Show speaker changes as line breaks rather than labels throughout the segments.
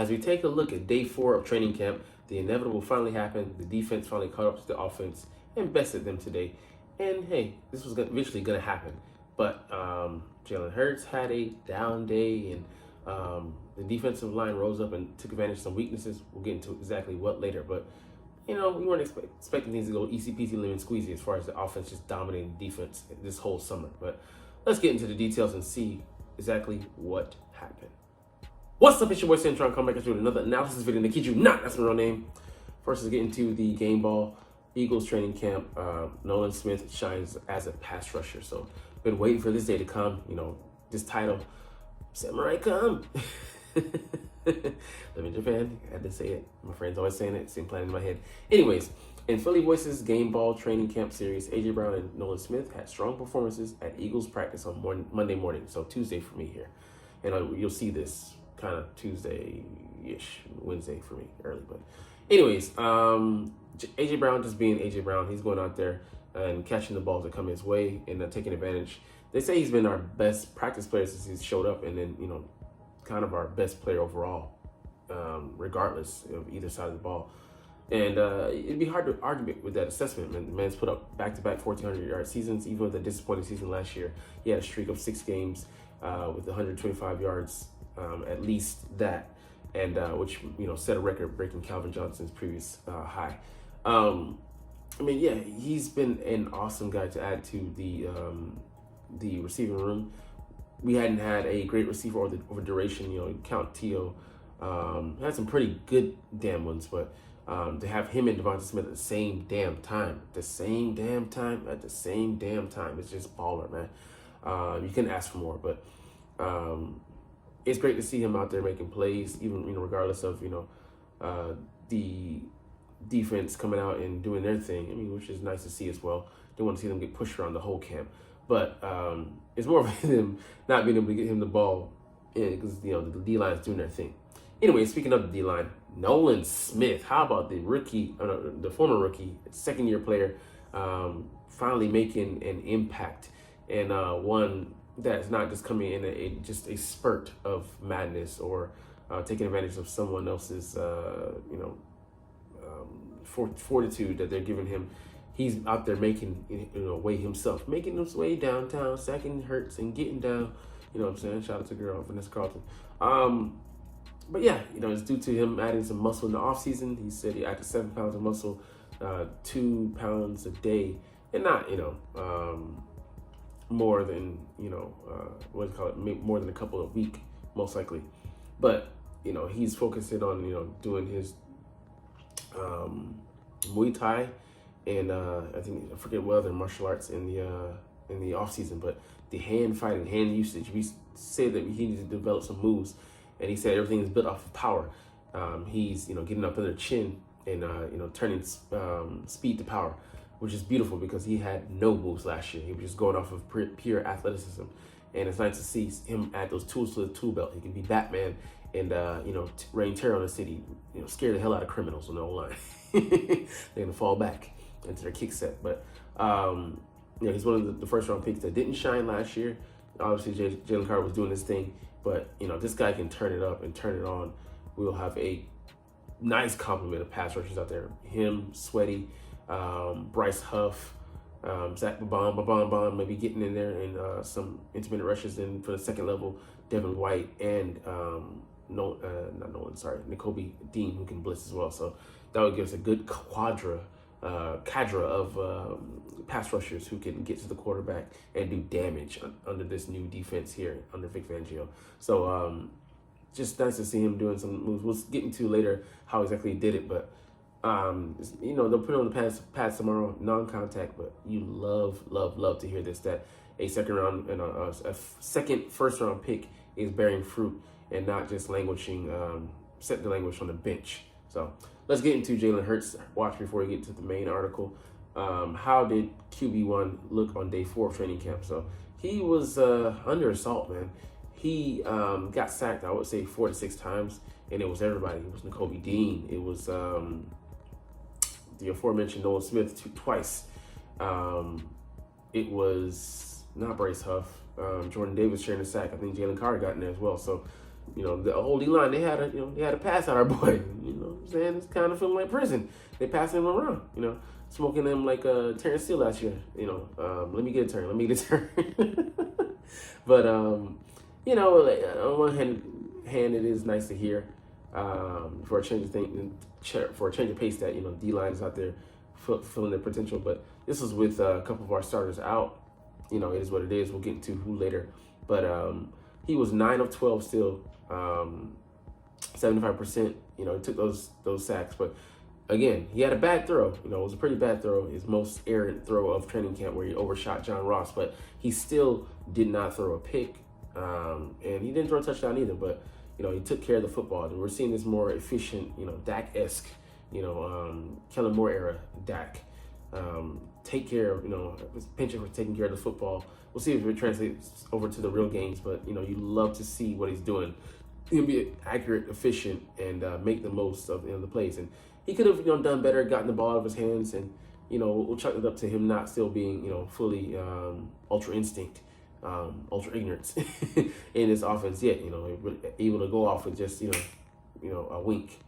As we take a look at day 4 of training camp, the inevitable finally happened. The defense finally caught up to the offense and bested them today. And hey, this was eventually going to happen. But Jalen Hurts had a down day, and the defensive line rose up and took advantage of some weaknesses. We'll get into exactly what later. But, we weren't expecting things to go easy peasy lemon squeezy as far as the offense just dominating defense this whole summer. But let's get into the details and see exactly what happened. What's up, it's your boy Cintron, come back with another analysis video. And kid you not, that's my real name. First, let's get into the game ball. Eagles training camp. Nolan Smith shines as a pass rusher. So, been waiting for this day to come. This title, Samurai come. Live in Japan, I had to say it. My friends always saying it, same plan in my head. Anyways, in Philly Voices game ball training camp series, AJ Brown and Nolan Smith had strong performances at Eagles practice on Monday morning. So Tuesday for me here. And you'll see this kind of Tuesday-ish, Wednesday for me, early. But anyways, AJ Brown just being AJ Brown, he's going out there and catching the balls that come his way and taking advantage. They say he's been our best practice player since he's showed up, and then, kind of our best player overall, regardless of either side of the ball. And it'd be hard to argue with that assessment, man. The man's put up back-to-back 1,400-yard seasons, even with a disappointing season last year. He had a streak of 6 games with 125 yards, at least that, and which, set a record-breaking Calvin Johnson's previous high. He's been an awesome guy to add to the receiving room. We hadn't had a great receiver over duration. Count Tio had some pretty good damn ones, but to have him and Devonta Smith at the same damn time, it's just baller, man. You couldn't ask for more, but it's great to see him out there making plays, even regardless of the defense coming out and doing their thing. Which is nice to see as well. Don't want to see them get pushed around the whole camp. But it's more of them not being able to get him the ball because, the D-line is doing their thing. Anyway, speaking of the D-line, Nolan Smith, how about the former rookie, second-year player, finally making an impact, and one that's not just coming in just a spurt of madness or taking advantage of someone else's, fortitude that they're giving him. He's out there making way himself, making his way downtown, sacking Hurts and getting down. You know what I'm saying? Shout out to girl Vanessa Carlton. But yeah, it's due to him adding some muscle in the offseason. He said he added 7 pounds of muscle, 2 pounds a day, and not more than more than a couple of weeks, most likely. But he's focusing on doing his Muay Thai. And I forget what other martial arts in the off season, but the hand fighting, hand usage. We said that he needed to develop some moves, and he said everything is built off of power. He's getting up under the chin and turning speed to power, which is beautiful because he had no moves last year. He was just going off of pure athleticism, and it's nice to see him add those tools to the tool belt. He can be Batman and rain terror on the city, scare the hell out of criminals on the O-line. They're gonna fall back into their kick set. But he's one of the first round picks that didn't shine last year. Obviously Jalen Carter was doing his thing, but this guy can turn it up and turn it on. We'll have a nice complement of pass rushers out there. Him, Sweaty, Bryce Huff, Zach Babon, maybe getting in there, and some intermittent rushes in for the second level, Devin White, and N'Kobe Dean, who can blitz as well. So that would give us a good cadre of pass rushers who can get to the quarterback and do damage under this new defense here under Vic Fangio. So just nice to see him doing some moves. We'll get into later how exactly he did it, but they'll put on the pads tomorrow, non-contact, but you love to hear this, that a second round and a second first round pick is bearing fruit and not just set the language on the bench. So let's get into Jalen Hurts' watch before we get to the main article. How did QB1 look on day 4 of training camp? So he was under assault, man. He got sacked, I would say, 4 to 6 times, and it was everybody. It was N'Kobe Dean. It was the aforementioned Nolan Smith twice. It was not Bryce Huff. Jordan Davis sharing the sack. I think Jalen Carter got in there as well. So, the whole Dline, they had a pass at our boy. You know what I'm saying? It's kind of feeling like prison. They passing him around, smoking him like Terrence Steele last year. Let me get a turn. Let me get a turn. But on one hand, it is nice to hear for a change of pace that D-line is out there fulfilling their potential. But this was with a couple of our starters out. It is what it is. We'll get into who later. But he was 9 of 12 still, 75%. He took those sacks, but again, he had a bad throw. It was a pretty bad throw. His most errant throw of training camp, where he overshot John Ross, but he still did not throw a pick, and he didn't throw a touchdown either. But he took care of the football, and we're seeing this more efficient, Dak-esque, Kellen Moore era Dak. Take care of, pinch it for taking care of the football. We'll see if it translates over to the real games, but you love to see what he's doing. He'll be accurate, efficient, and make the most of the plays. And he could have done better, gotten the ball out of his hands, and we'll chalk it up to him not still being fully ultra instinct, ultra ignorance in his offense yet. Able to go off with just a wink,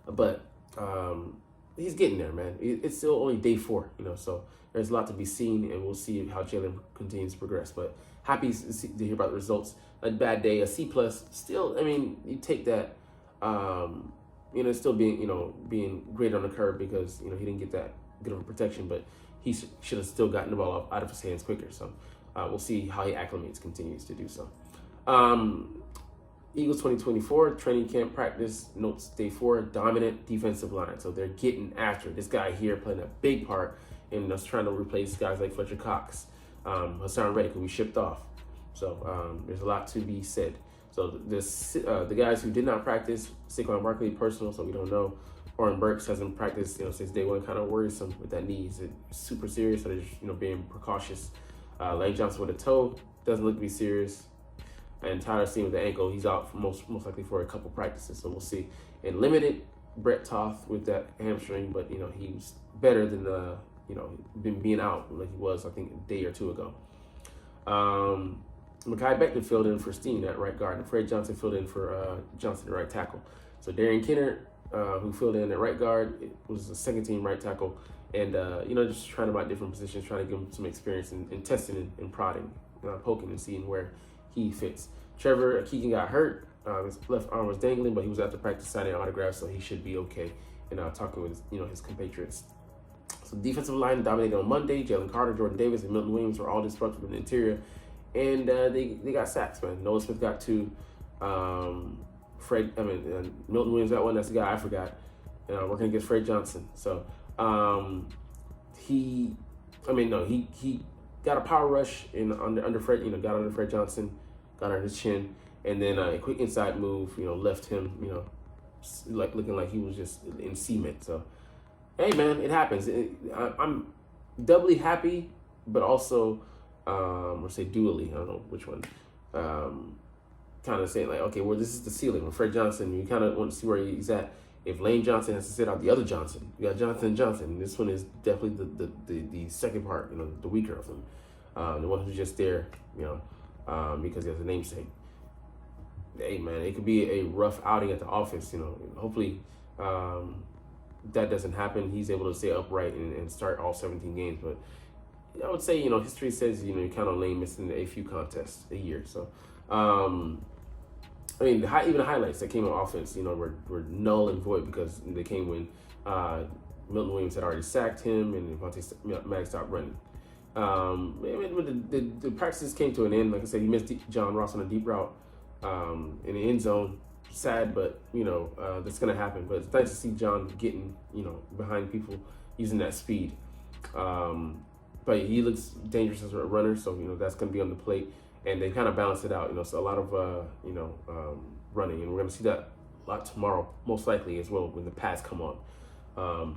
but he's getting there, man. It's still only day 4, so there's a lot to be seen, and we'll see how Jalen continues to progress. But happy to hear about the results. A bad day, a C+. Still, you take that, still being great on the curve because, he didn't get that good of a protection, but he should have still gotten the ball out of his hands quicker. So we'll see how he acclimates, continues to do so. Eagles 2024 training camp practice notes day 4, dominant defensive line. So they're getting after it. This guy here playing a big part in us trying to replace guys like Fletcher Cox, Hassan Reddick, who we shipped off. So there's a lot to be said. So the guys who did not practice, Saquon Barkley personal, so we don't know. Oren Burks hasn't practiced, since day 1, kind of worrisome with that knee. Is it super serious, so they're just, being precautious. Lane Johnson with a toe, doesn't look to be serious. And Tyler Steen with the ankle, he's out for most likely for a couple practices, so we'll see. And limited, Brett Toth with that hamstring, but he's better than been being out like he was, I think, a day or 2 ago. Mekhi Becton filled in for Steen at right guard, and Fred Johnson filled in for Johnson at right tackle. So Darian Kennard, who filled in at right guard, it was a second-team right tackle, and just trying him out different positions, trying to give him some experience in testing and prodding, poking and seeing where he fits. Trevor Keegan got hurt. His left arm was dangling, but he was at the practice signing autographs, so he should be okay. And talking with his compatriots. So defensive line dominated on Monday. Jalen Carter, Jordan Davis, and Milton Williams were all disrupted in the interior, and they got sacks, man. Noah Smith got 2. Milton Williams got 1. That's the guy I forgot. Working against Fred Johnson. So he got a power rush under Fred. Got under Fred Johnson, got under his chin, and then a quick inside move. Left him. Like looking like he was just in cement. So hey, man, it happens. I'm doubly happy, but also, or say dually, I don't know which one. Kind of saying like, okay, well, this is the ceiling. With Fred Johnson, you kind of want to see where he's at. If Lane Johnson has to sit out the other Johnson, you got Jonathan Johnson. This one is definitely the second part, the weaker of them. The one who's just there, because he has a namesake. Hey, man, it could be a rough outing at the office. Hopefully that doesn't happen. He's able to stay upright and start all 17 games. But I would say, history says, you count on Lane missing a few contests a year. So, even the highlights that came on offense, were null and void because they came when Milton Williams had already sacked him and Devontae Maddox stopped running. The practices came to an end. Like I said, he missed John Ross on a deep route in the end zone. Sad, but that's gonna happen. But it's nice to see John getting behind people using that speed. But he looks dangerous as a runner, so that's gonna be on the plate. And they kind of balance it out, so a lot of running, and we're gonna see that a lot tomorrow, most likely as well when the pads come on.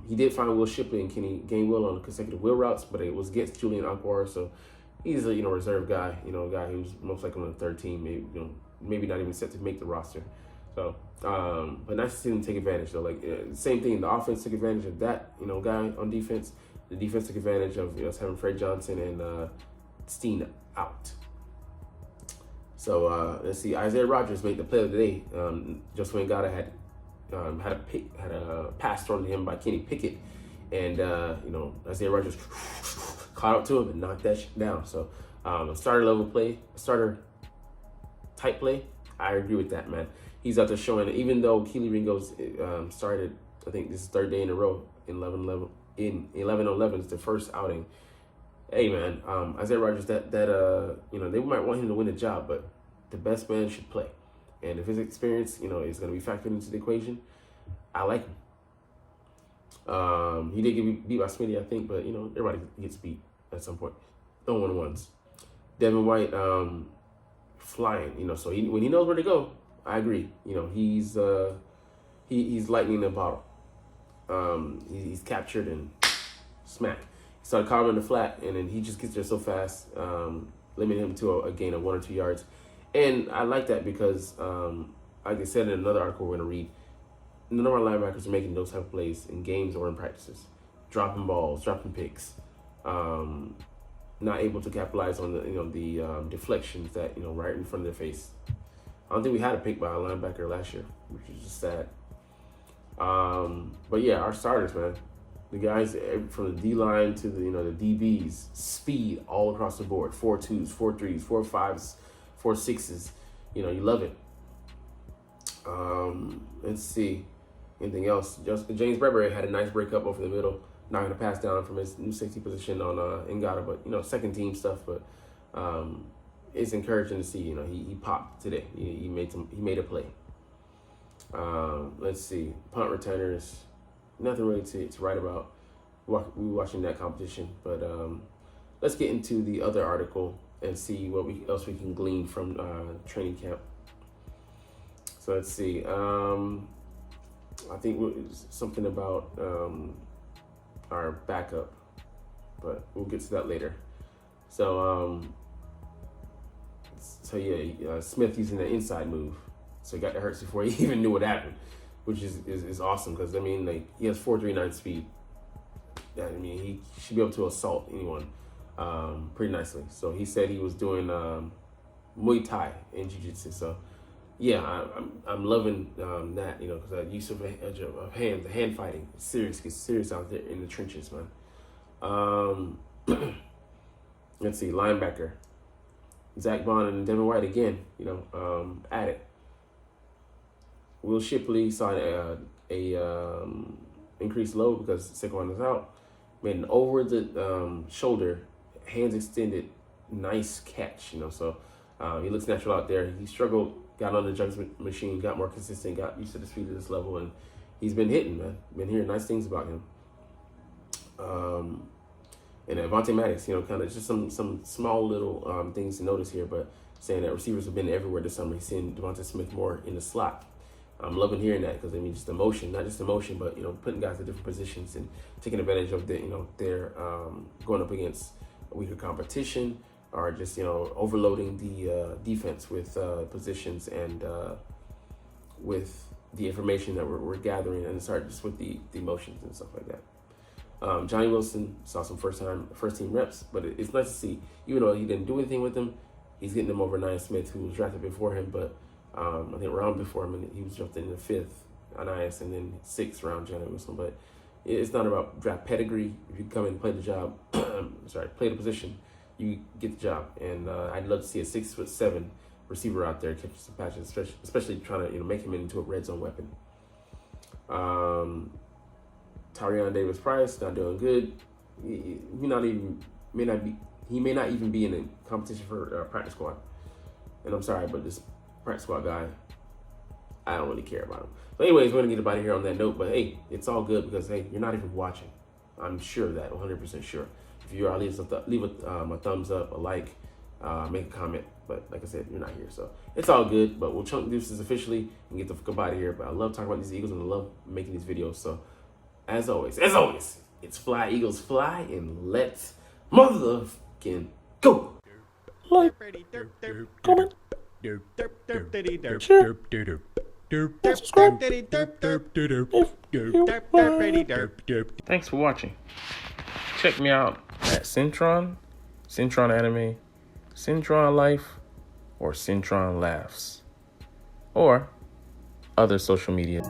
He did find Will Shipley and Kenny Gainwell on consecutive wheel routes, but it was against Julian Anquar, so he's a reserve guy, a guy who's most likely on the third team, maybe not even set to make the roster. So, but nice to see them take advantage though. Like same thing, the offense took advantage of that, guy on defense. The defense took advantage of us having Fred Johnson and Steen out. So let's see. Isaiah Rogers made the play of the day. Just when Ngata had a pass thrown to him by Kenny Pickett, and Isaiah Rogers caught up to him and knocked that shit down. So a starter level play, a starter type play. I agree with that, man. He's out there showing, even though Keely Ringo's started, I think this is third day in a row in 11-11 is the first outing. Hey, man, Isaiah Rogers, they might want him to win the job, but the best man should play. And if his experience, is going to be factored into the equation, I like him. He did get beat by Smitty, I think, but, everybody gets beat at some point. No 1-on-ones. Devin White, flying, so when he knows where to go, I agree. He's lightning in a bottle. He's captured and smacked. He started carving the flat, and then he just gets there so fast, limiting him to a gain of 1 or 2 yards. And I like that because, like I said in another article we're going to read, none of our linebackers are making those type of plays in games or in practices. Dropping balls, dropping picks, not able to capitalize on the deflections that, right in front of their face. I don't think we had a pick by a linebacker last year, which is just sad. But yeah, our starters, man, the guys from the D-line to the DBs, speed all across the board, 4.2s, 4.3s, 4.5s, 4.6s, you love it. Let's see, anything else? Just James Bradbury had a nice breakup over the middle, knocking a pass down from his new safety position on Ngata, but second team stuff. But it's encouraging to see. He popped today. He made a play. Let's see, punt returners. Nothing really to write about. We were watching that competition, but let's get into the other article and see what else we can glean from training camp. So let's see. I think it's something about our backup, but we'll get to that later. So Smith using the inside move, so he got the hurts before he even knew what happened, which is awesome because he has 4.39 speed. He should be able to assault anyone pretty nicely. So he said he was doing Muay Thai and Jiu-Jitsu. So yeah, I'm loving that, because that use of hand, the hand fighting, gets serious out there in the trenches, man. Let's see, linebacker, Zach Bond and Devin White again, at it. Will Shipley saw a increased load because Saquon is out. Made an over the shoulder, hands extended, nice catch, so he looks natural out there. He struggled, got on the judgment machine, got more consistent, got used to the speed of this level, and he's been hitting, man. Been hearing nice things about him. And Avonte Maddox, kind of just some small little things to notice here, but saying that receivers have been everywhere this summer. He's seeing Devonta Smith more in the slot. I'm loving hearing that because just emotion, not just emotion, but putting guys in different positions and taking advantage of their going up against weaker competition, or just overloading the defense with positions and with the information that we're gathering, and start just with the emotions and stuff like that. Johnny Wilson saw some first team reps, but it's nice to see, even though he didn't do anything with them, he's getting them over Nia Smith, who was drafted before him, but I think round before him, and he was drafted in the 5th, Anias, and then 6th round, Johnny Wilson. But it's not about draft pedigree. If you come in and play the job, play the position, you get the job. And I'd love to see a 6'7" receiver out there catching some patches, especially trying to make him into a red zone weapon. Tyrion Davis Price not doing good. He may not even be in a competition for practice squad. And I'm sorry, but this practice squad guy, I don't really care about him. So anyways, we're gonna get about it here on that note. But hey, it's all good because hey, you're not even watching. I'm sure of that, 100% sure. If you are, leave a thumbs up, a like, make a comment. But like I said, you're not here, so it's all good. But we'll chunk deuces officially and get the fuck out of here. But I love talking about these Eagles and I love making these videos. So as always, it's Fly Eagles Fly, and let's motherfucking go. Like, comment, share, subscribe. Thanks for watching. Check me out at Cintron Anime, Cintron Life, or Cintron Laughs or other social media.